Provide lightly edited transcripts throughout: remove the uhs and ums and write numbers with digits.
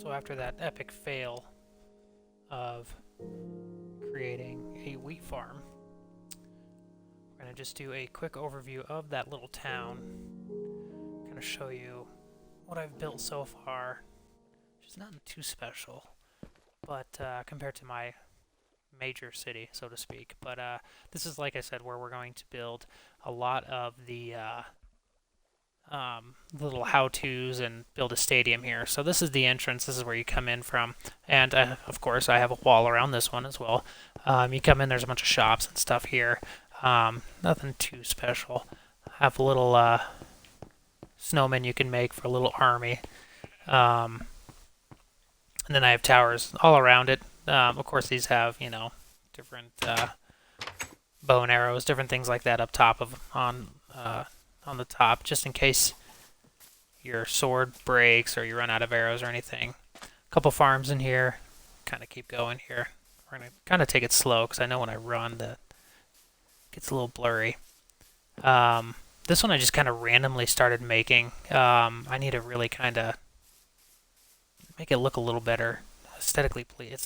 So after that epic fail of creating a wheat farm, we're going to just do a quick overview of that little town. Kind of show you what I've built so far, which is not too special, but compared to my major city, so to speak. But this is, like I said, where we're going to build a lot of the little how-tos and build a stadium here. So this is the entrance. This is where you come in from. And of course, I have a wall around this one as well. You come in, there's a bunch of shops and stuff here. Nothing too special. I have a little snowman you can make for a little army. And then I have towers all around it. Of course, these have, different bow and arrows, different things like that up top on the top, just in case your sword breaks or you run out of arrows or anything. A couple farms in here. Kind of keep going here. We're going to kind of take it slow because I know when I run that gets a little blurry. This one I just kind of randomly started making. I need to really kind of make it look a little better. It's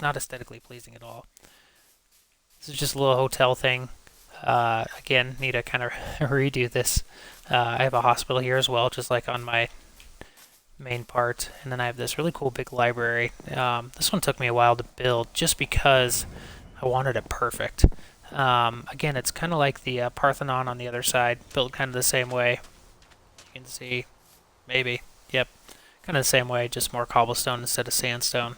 not aesthetically pleasing at all. This is just a little hotel thing. Again, need to kind of redo this. I have a hospital here as well, just like on my main part. And then I have this really cool big library. This one took me a while to build just because I wanted it perfect. Again, it's kind of like the Parthenon on the other side, built kind of the same way. You can see, maybe, yep, kind of the same way, just more cobblestone instead of sandstone.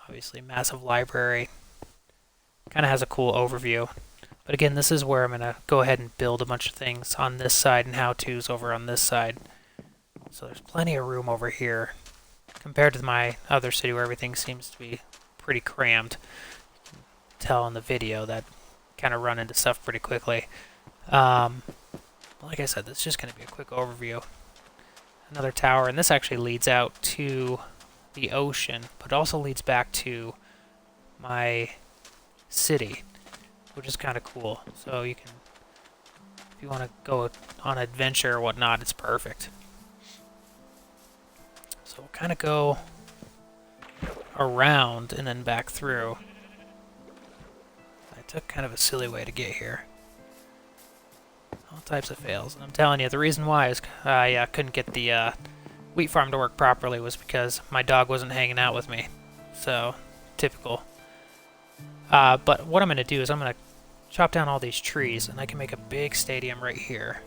Obviously, massive library. Kind of has a cool overview. But again, this is where I'm going to go ahead and build a bunch of things on this side and how-tos over on this side. So there's plenty of room over here compared to my other city where everything seems to be pretty crammed. You can tell in the video that kind of run into stuff pretty quickly. Like I said, this is just going to be a quick overview. Another tower, and this actually leads out to the ocean, but also leads back to my city, which is kind of cool. So you can, if you want to go on an adventure or whatnot, it's perfect. So we'll kind of go around and then back through. I took kind of a silly way to get here. All types of fails. And I'm telling you, the reason why is I couldn't get the wheat farm to work properly was because my dog wasn't hanging out with me. So, typical. But what I'm going to do is I'm going to chop down all these trees, and I can make a big stadium right here.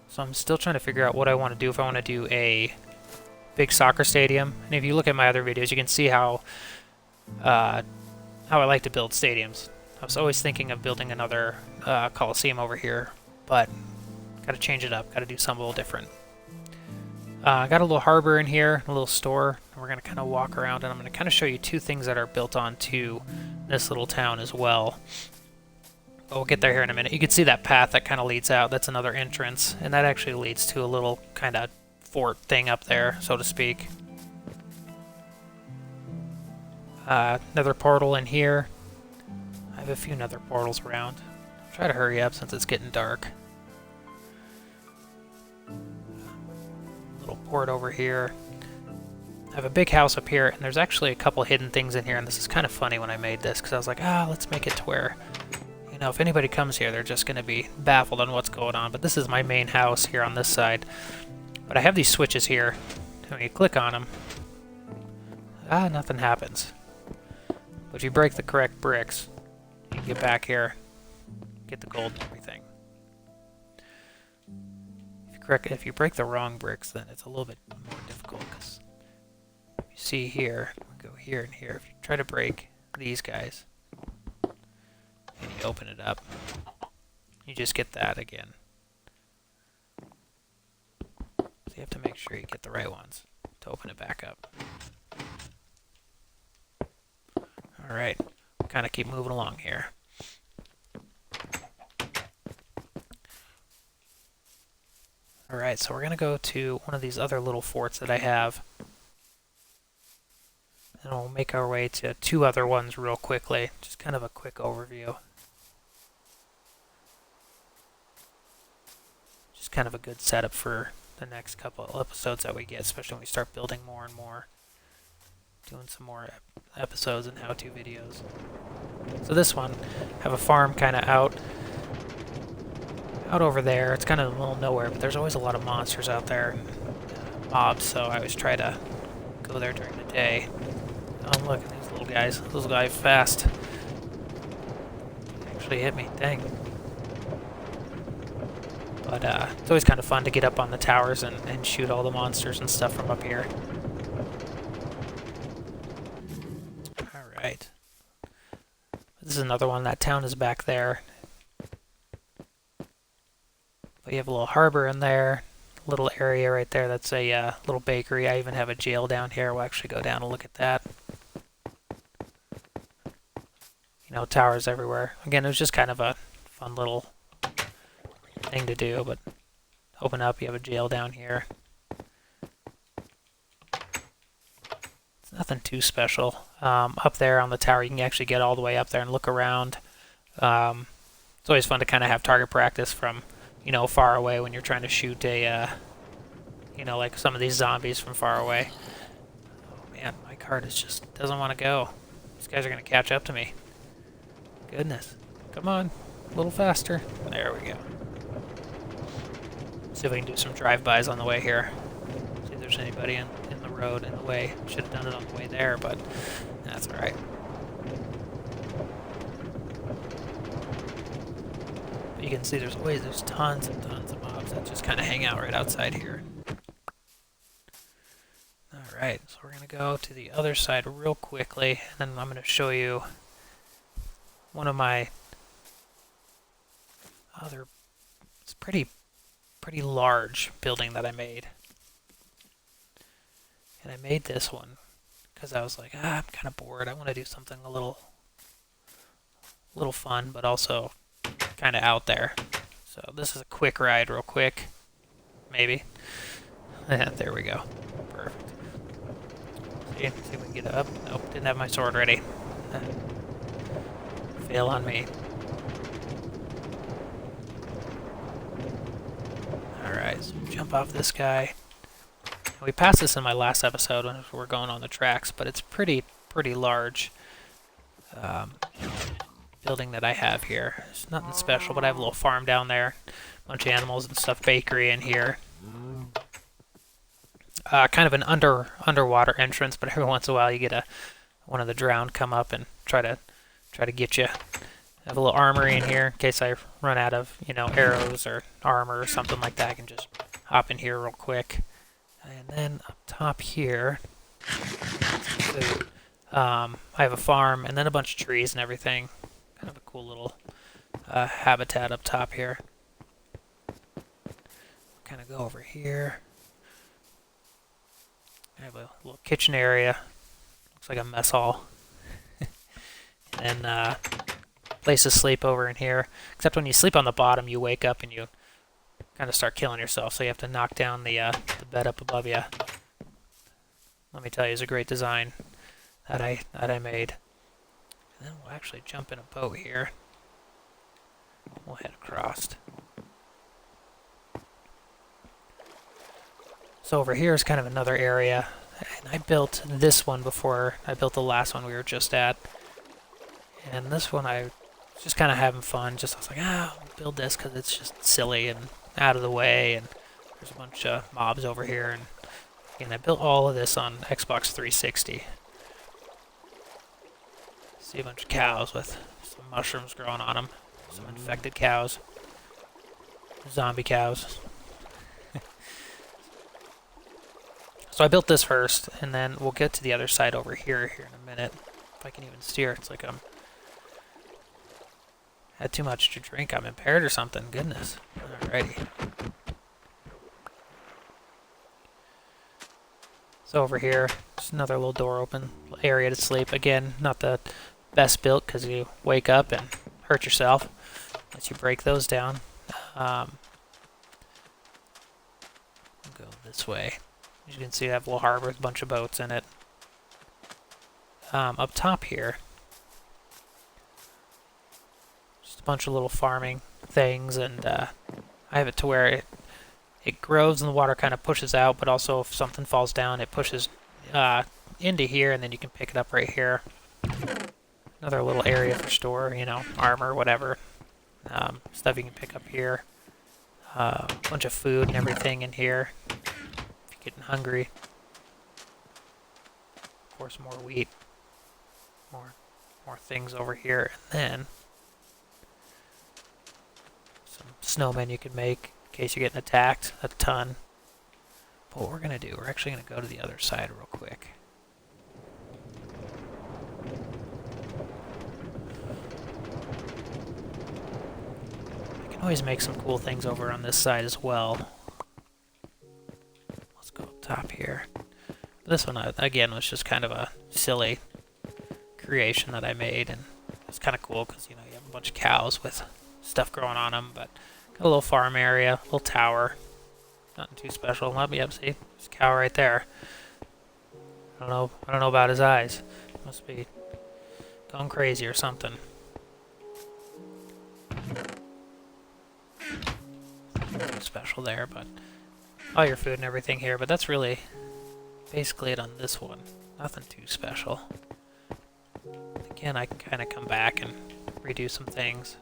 So I'm still trying to figure out what I want to do, if I want to do a big soccer stadium. And if you look at my other videos, you can see how I like to build stadiums. I was always thinking of building another Coliseum over here, but got to change it up, got to do something a little different. I got a little harbor in here, a little store, and we're going to kind of walk around, and I'm going to kind of show you two things that are built onto this little town as well. But we'll get there here in a minute. You can see that path that kind of leads out. That's another entrance, and that actually leads to a little kind of fort thing up there, so to speak. Another portal in here. I have a few nether portals around. I'll try to hurry up since it's getting dark. Little port over here. I have a big house up here, and there's actually a couple hidden things in here, and this is kind of funny when I made this, because I was like, let's make it to where, if anybody comes here, they're just going to be baffled on what's going on. But this is my main house here on this side. But I have these switches here. When you click on them, nothing happens. But if you break the correct bricks, you can get back here, get the gold and everything. If you break the wrong bricks, then it's a little bit more difficult, because you see here, we'll go here and here. If you try to break these guys, and you open it up, you just get that again. So you have to make sure you get the right ones to open it back up. Alright, kind of keep moving along here. Alright, so we're going to go to one of these other little forts that I have. And we'll make our way to two other ones real quickly. Just kind of a quick overview. It's kind of a good setup for the next couple of episodes that we get, especially when we start building more and more. Doing some more episodes and how-to videos. So this one, have a farm kind of out over there. It's kind of a little nowhere, but there's always a lot of monsters out there, mobs, so I always try to go there during the day. Oh, look at these little guys. Those guys fast. Actually hit me, dang. But it's always kind of fun to get up on the towers and shoot all the monsters and stuff from up here. Alright. This is another one. That town is back there. But you have a little harbor in there. Little area right there. That's a little bakery. I even have a jail down here. We'll actually go down and look at that. You know, towers everywhere. Again, it was just kind of a fun little thing to do, but open up, you have a jail down here. It's nothing too special. Up there on the tower, you can actually get all the way up there and look around. It's always fun to kind of have target practice from, you know, far away when you're trying to shoot a, you know, like some of these zombies from far away. Oh man, my card just doesn't want to go. These guys are going to catch up to me. Goodness. Come on, a little faster. There we go. See if we can do some drive-bys on the way here. See if there's anybody in the road in the way. Should have done it on the way there, but that's alright. You can see there's tons and tons of mobs that just kind of hang out right outside here. Alright, so we're going to go to the other side real quickly, and then I'm going to show you one of my other, it's pretty large building that I made. And I made this one because I was like, I'm kind of bored. I want to do something a little fun, but also kind of out there. So this is a quick ride, real quick. Maybe. Yeah, there we go. Perfect. See if we can get up. Nope, didn't have my sword ready. Fail on me. Alright, so jump off this guy. We passed this in my last episode when we were going on the tracks, but it's pretty large building that I have here. It's nothing special, but I have a little farm down there. A bunch of animals and stuff, bakery in here. Kind of an underwater entrance, but every once in a while you get one of the drowned come up and try to get you. I have a little armory in here in case I run out of, you know, arrows or armor or something like that. I can just hop in here real quick. And then up top here, I have a farm and then a bunch of trees and everything. Kind of a cool little habitat up top here. Kind of go over here. I have a little kitchen area. Looks like a mess hall. And place to sleep over in here. Except when you sleep on the bottom, you wake up and you kind of start killing yourself. So you have to knock down the bed up above you. Let me tell you, it's a great design that I made. And then we'll actually jump in a boat here. We'll head across. So over here is kind of another area. And I built this one before I built the last one we were just at. And this one I was just kind of having fun. I was like, I'll build this because it's just silly and out of the way. And there's a bunch of mobs over here. And I built all of this on Xbox 360. See a bunch of cows with some mushrooms growing on them. Some infected cows. Zombie cows. So I built this first, and then we'll get to the other side over here in a minute. If I can even steer, it's like I'm had too much to drink. I'm impaired or something. Goodness. Alrighty. So over here, just another little door open area to sleep. Again, not the best built because you wake up and hurt yourself unless you break those down. Go this way. As you can see, I have a little harbor with a bunch of boats in it. Up top here, just a bunch of little farming things, and I have it to where it grows and the water kind of pushes out, but also if something falls down, it pushes into here, and then you can pick it up right here. Another little area for store, you know, armor, whatever. Stuff you can pick up here. A bunch of food and everything in here if you're getting hungry. Of course, more wheat. More things over here. And then some snowmen you can make in case you're getting attacked. A ton. But what we're going to do, we're actually going to go to the other side real quick. I can always make some cool things over on this side as well. Let's go up top here. This one, again, was just kind of a silly creation that I made, and it's kind of cool because, you know, you have a bunch of cows with stuff growing on them, but got a little farm area, little tower. Nothing too special. Let me up, see? There's a cow right there. I don't know about his eyes. Must be going crazy or something. Nothing special there, but all your food and everything here. But that's really basically it on this one. Nothing too special. Again, I can kind of come back and redo some things.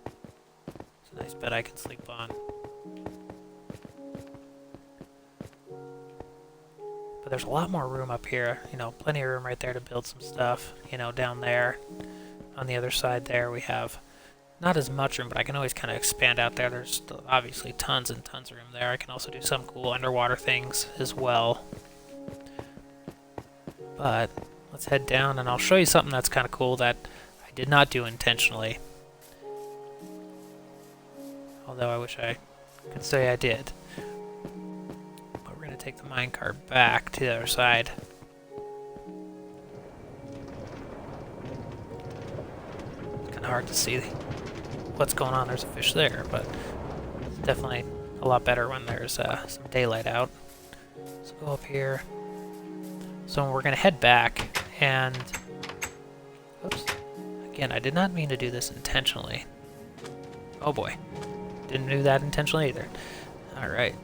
It's a nice bed I can sleep on. But there's a lot more room up here, you know, plenty of room right there to build some stuff, you know, down there. On the other side there we have not as much room, but I can always kind of expand out there. There's obviously tons and tons of room there. I can also do some cool underwater things as well. But let's head down and I'll show you something that's kind of cool that I did not do intentionally. Although I wish I could say I did. Take the minecart back to the other side. It's kind of hard to see what's going on. There's a fish there, but it's definitely a lot better when there's some daylight out. So go up here. So we're going to head back, and oops, again, I did not mean to do this intentionally. Oh boy, didn't do that intentionally either. All right.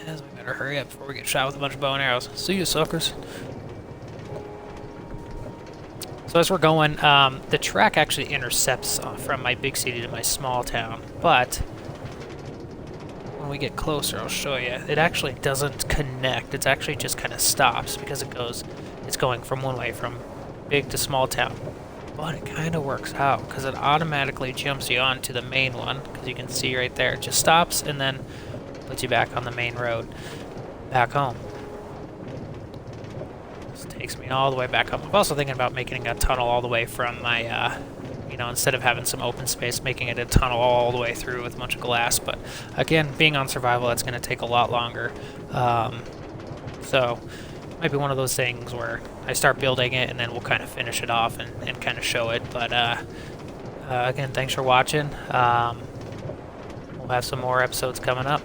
We better hurry up before we get shot with a bunch of bow and arrows. See you, suckers. So as we're going, the track actually intercepts from my big city to my small town, but when we get closer, I'll show you. It actually doesn't connect. It actually just kind of stops because it's going from one way, from big to small town. But it kind of works out because it automatically jumps you on to the main one, because you can see right there, it just stops and then puts you back on the main road, back home. This takes me all the way back home. I'm also thinking about making a tunnel all the way from my, you know, instead of having some open space, making it a tunnel all the way through with a bunch of glass. But again, being on survival, that's going to take a lot longer. So it might be one of those things where I start building it and then we'll kind of finish it off and kind of show it. But again, thanks for watching. We'll have some more episodes coming up.